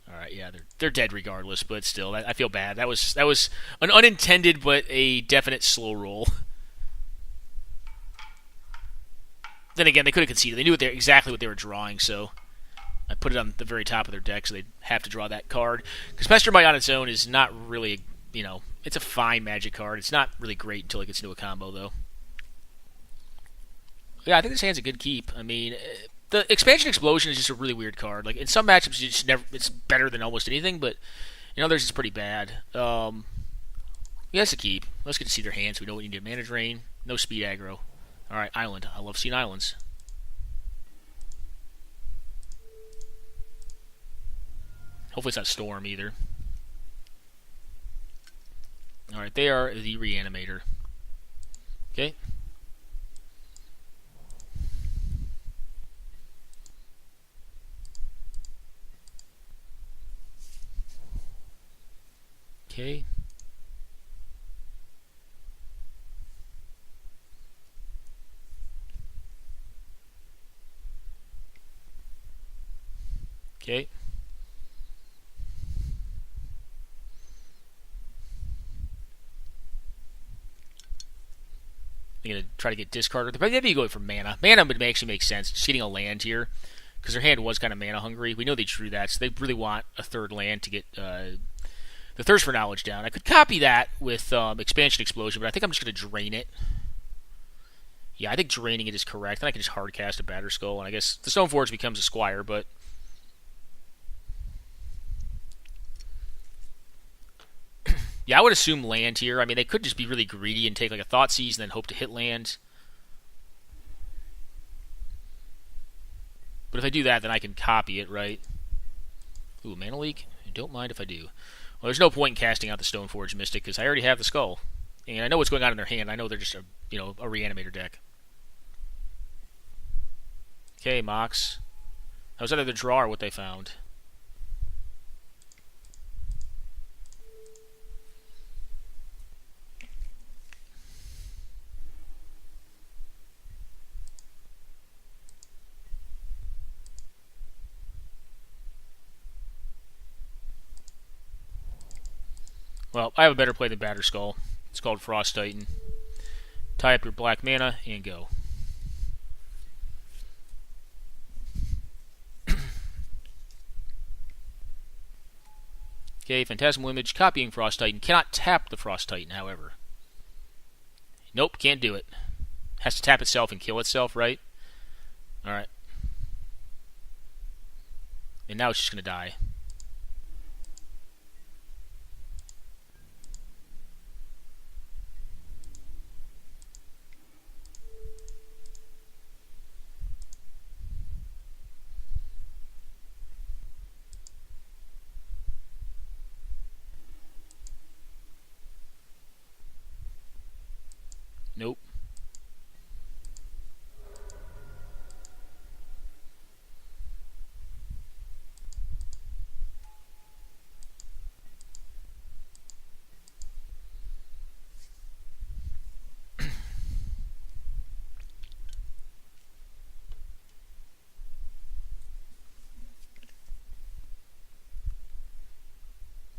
Speaker 1: All right, yeah, they're dead regardless, but still, I feel bad. That was an unintended but a definite slow roll. Then again, they could have conceded. They knew exactly what they were drawing, so I put it on the very top of their deck, so they'd have to draw that card. Because Pester Might on its own is not really, it's a fine Magic card. It's not really great until it gets into a combo, though. Yeah, I think this hand's a good keep. I mean, the Expansion Explosion is just a really weird card. Like in some matchups, it's better than almost anything, but in others, it's pretty bad. Yeah, it's a keep. Let's get to see their hands. We know what you need to Mana Drain. No speed aggro. All right, Island. I love seeing islands. Hopefully it's not Storm either. All right, they are the Reanimator. Okay. Okay. Okay. I'm going to try to get discarded. Maybe you go for mana. Mana would actually make sense. Just getting a land here, because their hand was kind of mana hungry. We know they drew that, so they really want a third land to get the Thirst for Knowledge down. I could copy that with Expansion Explosion, but I think I'm just going to drain it. Yeah, I think draining it is correct. Then I can just hardcast a Batterskull, and I guess the Stoneforge becomes a Squire, but yeah, I would assume land here. I mean, they could just be really greedy and take like a Thoughtseize and then hope to hit land. But if I do that, then I can copy it, right? Ooh, Mana Leak? Don't mind if I do. Well, there's no point in casting out the Stoneforge Mystic because I already have the Skull. And I know what's going on in their hand. I know they're just a Reanimator deck. Okay, Mox. That was either the draw or what they found. Well, I have a better play than Batterskull. It's called Frost Titan. Tie up your black mana and go. Okay, Phantasmal Image, copying Frost Titan. Cannot tap the Frost Titan, however. Nope, can't do it. Has to tap itself and kill itself, right? Alright. And now it's just going to die. Nope.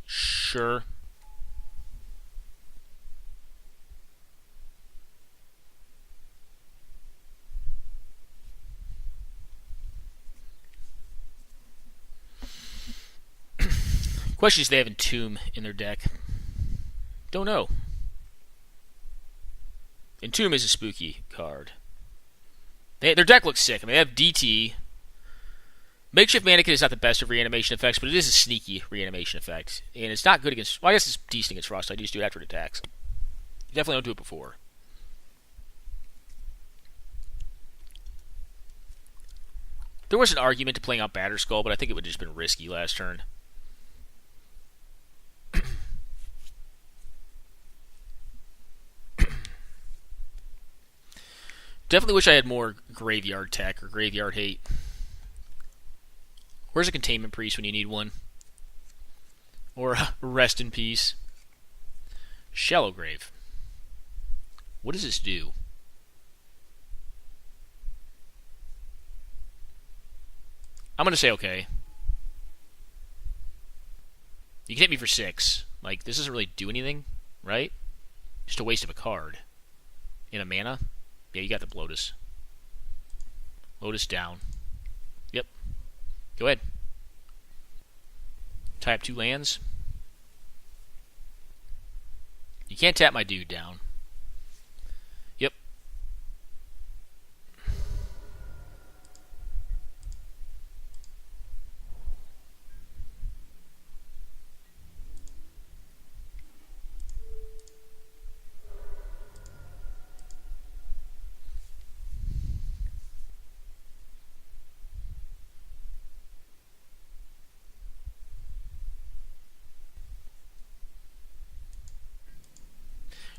Speaker 1: Sure. Question is, they have Entomb in their deck. Don't know. Entomb is a spooky card. Their deck looks sick. I mean, they have DT. Makeshift Mannequin is not the best of reanimation effects, but it is a sneaky reanimation effect. And it's not good against... Well, I guess it's decent against Frost. I just do it after it attacks. You definitely don't do it before. There was an argument to playing out Batterskull, but I think it would have just been risky last turn. Definitely wish I had more Graveyard Tech or Graveyard Hate. Where's a Containment Priest when you need one? Or Rest in Peace. Shallow Grave. What does this do? I'm going to say okay. You can hit me for 6. Like, this doesn't really do anything, right? Just a waste of a card. In a mana? Yeah, you got the Lotus. Lotus down. Yep. Go ahead. Tie up 2 lands. You can't tap my dude down. Yep.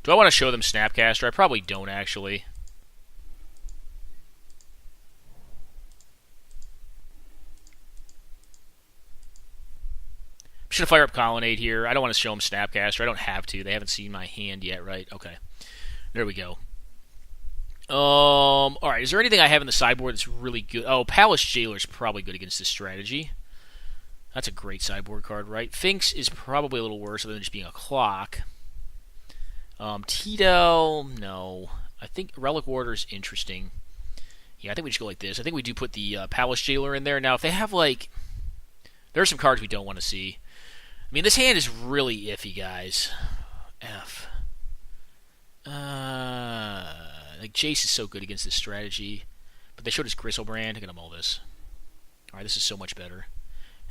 Speaker 1: Do I want to show them Snapcaster? I probably don't, actually. I'm just going to fire up Colonnade here. I don't want to show them Snapcaster. I don't have to. They haven't seen my hand yet, right? Okay. There we go. Alright, is there anything I have in the sideboard that's really good? Oh, Palace Jailer is probably good against this strategy. That's a great sideboard card, right? Finks is probably a little worse other than just being a clock. Tito, no. I think Relic Warder is interesting. Yeah, I think we just go like this. I think we do put the Palace Jailer in there. Now, if they have, like... There are some cards we don't want to see. I mean, this hand is really iffy, guys. F. Like, Jace is so good against this strategy. But they showed us Gristlebrand. I'm going to mull this. Alright, this is so much better.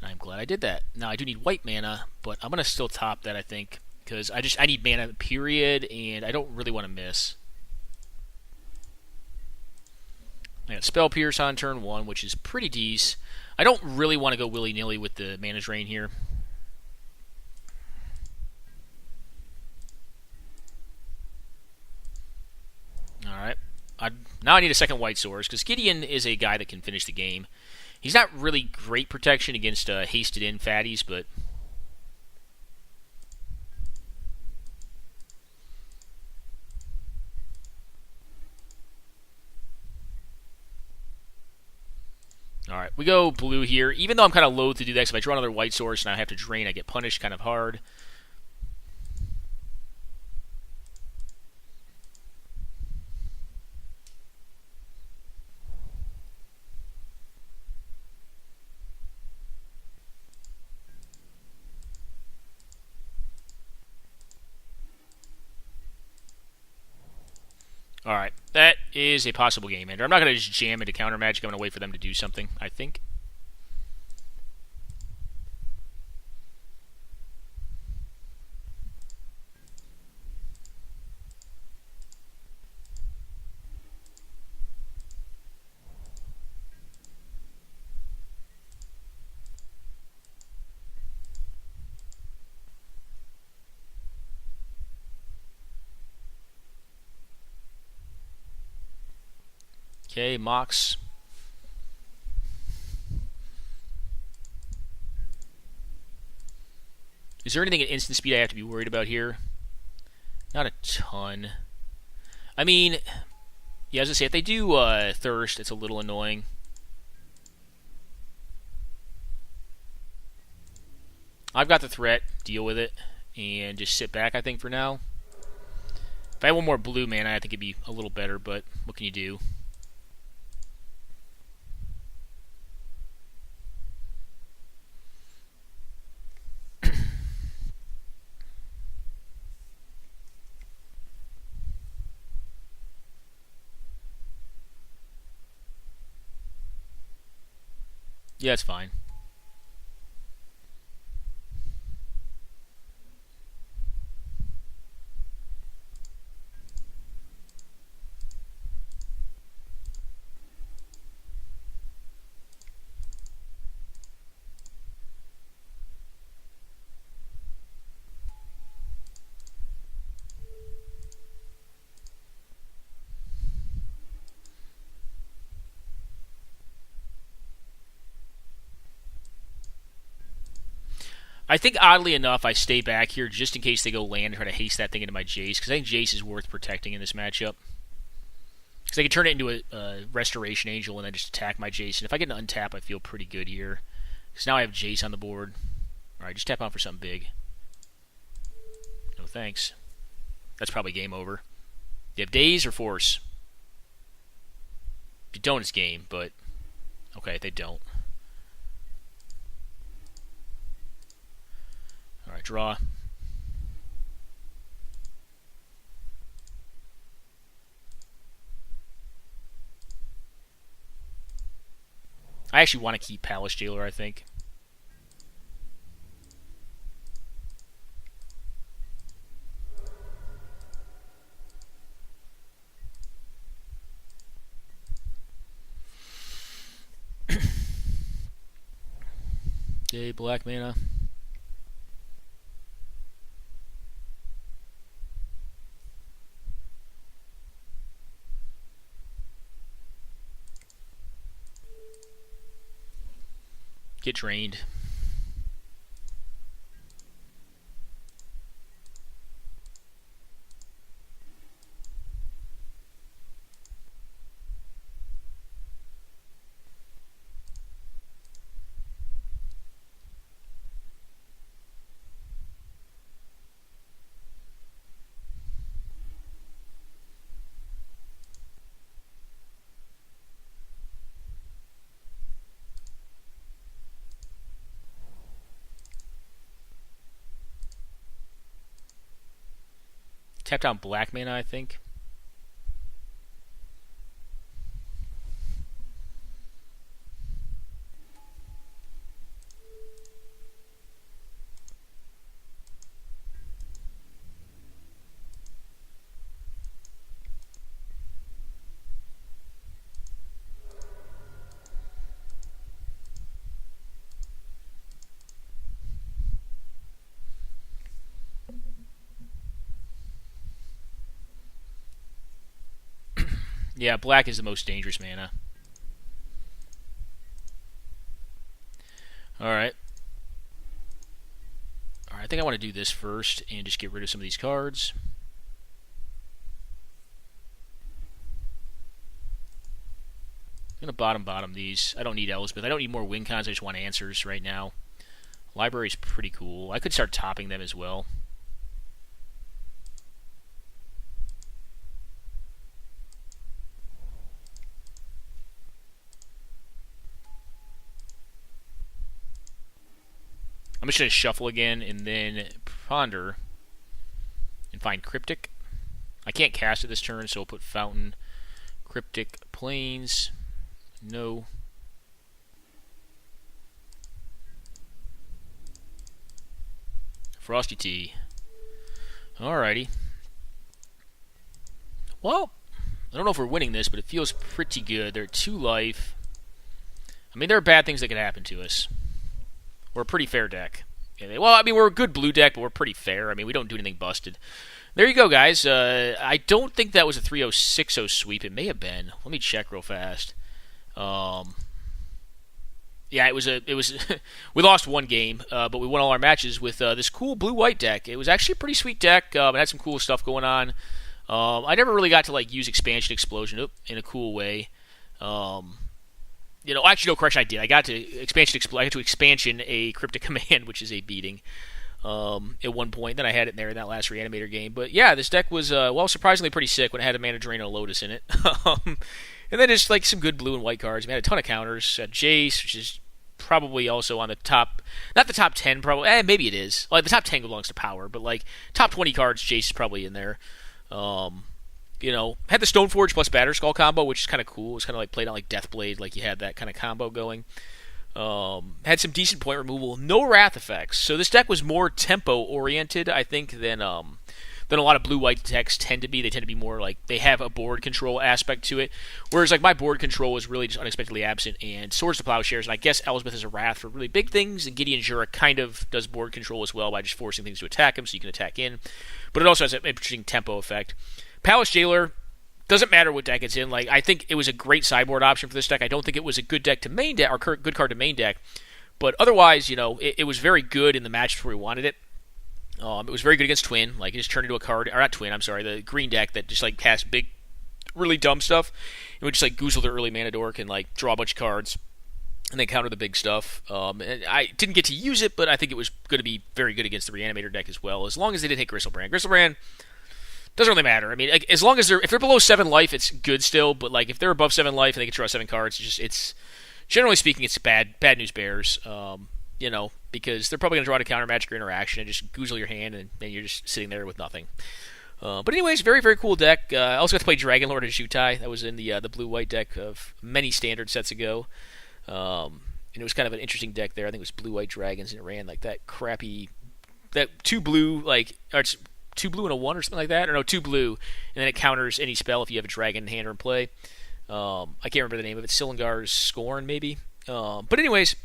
Speaker 1: And I'm glad I did that. Now, I do need white mana, but I'm going to still top that, I think. Because I need mana, period, and I don't really want to miss. I got Spell Pierce on turn 1, which is pretty decent. I don't really want to go willy-nilly with the mana drain here. Alright. Now I need a second white source, because Gideon is a guy that can finish the game. He's not really great protection against hasted-in fatties, but... Alright, we go blue here. Even though I'm kind of loath to do that, because if I draw another white source and I have to drain, I get punished kind of hard. Alright, that is a possible game ender. I'm not going to just jam into counter magic. I'm going to wait for them to do something, I think. Okay, Mox. Is there anything at instant speed I have to be worried about here? Not a ton. I mean, yeah, as I say, if they do Thirst, it's a little annoying. I've got the threat, deal with it, and just sit back, I think, for now. If I had one more blue mana, I think it'd be a little better, but what can you do? Yeah, it's fine. I think oddly enough, I stay back here just in case they go land and try to haste that thing into my Jace, because I think Jace is worth protecting in this matchup. Because I can turn it into a Restoration Angel and then just attack my Jace. And if I get an untap, I feel pretty good here. Because now I have Jace on the board. Alright, just tap on for something big. No thanks. That's probably game over. Do you have Daze or Force? If you don't, it's game, but... Okay, they don't. Alright, draw. I actually want to keep Palace Jailer, I think. Okay, black mana. Get drained. Tap down black mana, I think. Yeah, black is the most dangerous mana. Alright. Alright, I think I want to do this first and just get rid of some of these cards. I'm going to bottom these. I don't need Elspeth. I don't need more win cons. I just want answers right now. Library's pretty cool. I could start topping them as well. I'm just going to shuffle again and then ponder and find Cryptic. I can't cast it this turn, so I'll put Fountain, Cryptic, Plains. No. Frosty Tea. Alrighty. Well, I don't know if we're winning this, but it feels pretty good. They're at 2 life. I mean, there are bad things that could happen to us. We're a pretty fair deck. Well, I mean, we're a good blue deck, but we're pretty fair. I mean, we don't do anything busted. There you go, guys. I don't think that was a 3-0-6-0 sweep. It may have been. Let me check real fast. Yeah, it was. We lost one game, but we won all our matches with this cool blue-white deck. It was actually a pretty sweet deck. It had some cool stuff going on. I never really got to use Expansion Explosion in a cool way. Actually, no, correction, I did. I got to expansion a Cryptic Command, which is a beating at one point. Then I had it in there in that last Reanimator game. But yeah, this deck was, surprisingly pretty sick when it had a Mana Drain and a Lotus in it. And then just some good blue and white cards. We had a ton of counters. Had Jace, which is probably also on the top, not the top 10, probably. Maybe it is. The top 10 belongs to Power, but top 20 cards, Jace is probably in there. Had the Stoneforge plus Batterskull combo, which is kind of cool. It was kind of played on Deathblade, you had that kind of combo going. Had some decent point removal, no wrath effects. So this deck was more tempo oriented, I think, than a lot of blue-white decks tend to be. They tend to be more like they have a board control aspect to it. Whereas like my board control was really just unexpectedly absent, and Swords to Plowshares, and I guess Elspeth is a Wrath for really big things, and Gideon Jura kind of does board control as well by just forcing things to attack him so you can attack in. But it also has an interesting tempo effect. Palace Jailer, doesn't matter what deck it's in. Like I think it was a great sideboard option for this deck. I don't think it was a good deck to main deck or good card to main deck, but otherwise, it was very good in the match where we wanted it. It was very good against Twin. Like, it just turned into a card, or not Twin, I'm sorry, the green deck that just, like, cast big, really dumb stuff. It would just, like, goozle their early mana dork and, like, draw a bunch of cards, and then counter the big stuff. And I didn't get to use it, but I think it was going to be very good against the Reanimator deck as well, as long as they didn't hit Gristlebrand. Gristlebrand doesn't really matter. I mean, like, as long as if they're below 7 life, it's good still, but, like, if they're above 7 life and they can draw 7 cards, it's generally speaking, it's bad news bears. Because they're probably going to draw a counter magic or interaction and just goozle your hand, and then you're just sitting there with nothing. But anyways, very, very cool deck. I also got to play Dragonlord and Jutai. That was in the blue-white deck of many standard sets ago. And it was kind of an interesting deck there. I think it was blue-white dragons, and it ran like that crappy... That 2 blue, like... Or it's 2 blue and a 1 or something like that? Or no, 2 blue, and then it counters any spell if you have a dragon in hand or in play. I can't remember the name of it. Sillingar's Scorn, maybe? But anyways...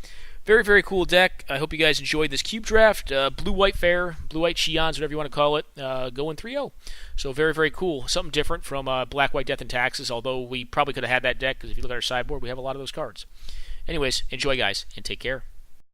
Speaker 1: Very, very cool deck. I hope you guys enjoyed this cube draft. Blue-white fair, blue-white Cheons, whatever you want to call it, going 3-0. So very, very cool. Something different from black-white Death and Taxes, although we probably could have had that deck, because if you look at our sideboard, we have a lot of those cards. Anyways, enjoy, guys, and take care.